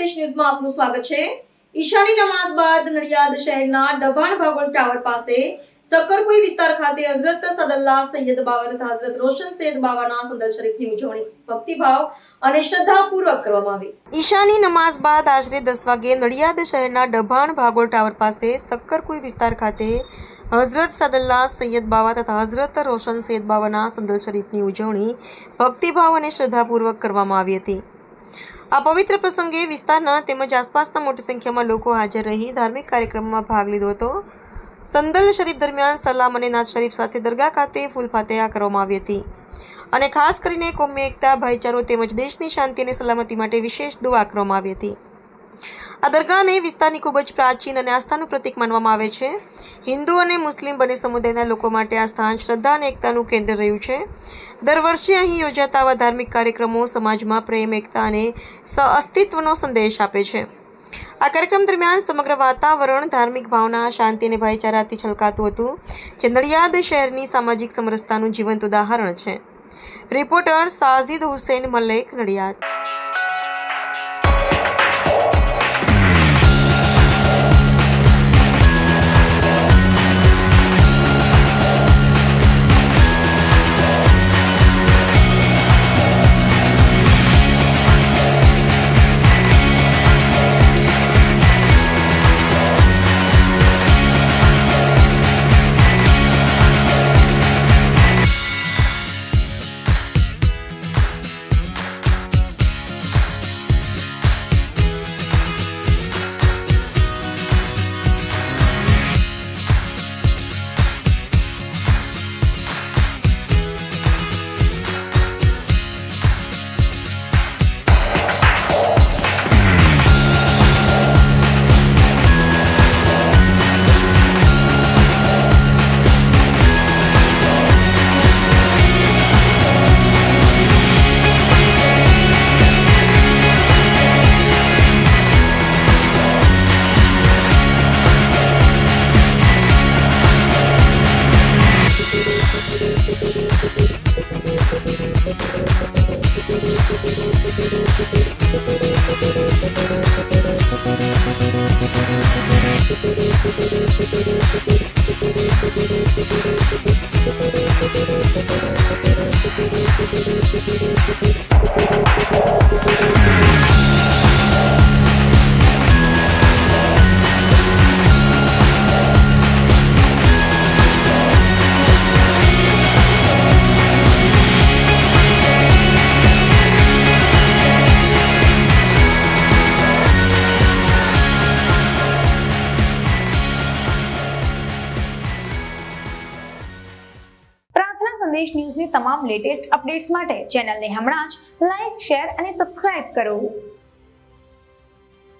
સંદેશ ન્યૂઝમાં આપનું સ્વાગત છે। ઈશાની નમાઝ બાદ નડિયાદ શહેરના ડભાણ ભાગોળ ટાવર પાસે સક્કરકુઈ વિસ્તાર ખાતે હઝરત સદલ્લાહ સૈયદ બાવા તથા હઝરત રોશન સૈયદ બાવાના સંદલ શરીફની ઉજવણી ભક્તિભાવ અને શ્રદ્ધાપૂર્વક કરવામાં આવી। ઈશાની નમાઝ બાદ આશરે 10 વાગે નડિયાદ શહેરના ડભાણ ભાગોળ ટાવર પાસે સક્કરકુઈ વિસ્તાર ખાતે હઝરત સદલ્લાહ સૈયદ બાવા તથા હઝરત રોશન સૈયદ બાવાના સંદલ શરીફની ઉજવણી ભક્તિભાવ અને શ્રદ્ધાપૂર્વક કરવામાં આવી હતી। આ પવિત્ર પ્રસંગે વિસ્તારના તેમજ આસપાસના મોટી સંખ્યામાં લોકો હાજર રહી ધાર્મિક કાર્યક્રમમાં ભાગ લીધો હતો। સંદલ શરીફ દરમિયાન સલામ અને નાત શરીફ સાથે દરગાહ ખાતે ફૂલ ફાતિહા કરવામાં આવી હતી અને ખાસ કરીને કોમી એકતા, ભાઈચારો તેમજ દેશની શાંતિ અને સલામતી માટે વિશેષ દુઆ કરવામાં આવી હતી। આ દરગાહને વિસ્તારની ખૂબ જ પ્રાચીન અને આસ્થાનું પ્રતીક માનવામાં આવે છે। હિન્દુ અને મુસ્લિમ બંને સમુદાયના લોકો માટે આ સ્થાન શ્રદ્ધા અને એકતાનું કેન્દ્ર રહ્યું છે। દર વર્ષે અહીં યોજાતા આવા ધાર્મિક કાર્યક્રમો સમાજમાં પ્રેમ, એકતા અને સહઅસ્તિત્વનો સંદેશ આપે છે। આ કાર્યક્રમ દરમિયાન સમગ્ર વાતાવરણ ધાર્મિક ભાવના, શાંતિ અને ભાઈચારાથી છલકાતું હતું, જે નડિયાદ શહેરની સામાજિક સમરસતાનું જીવંત ઉદાહરણ છે। રિપોર્ટર સાજિદ હુસૈન મલેક, નડિયાદ। સંદેશ ન્યૂઝની તમામ લેટેસ્ટ અપડેટ્સ માટે ચેનલને હમણાં જ લાઈક, શેર અને સબસ્ક્રાઇબ કરો।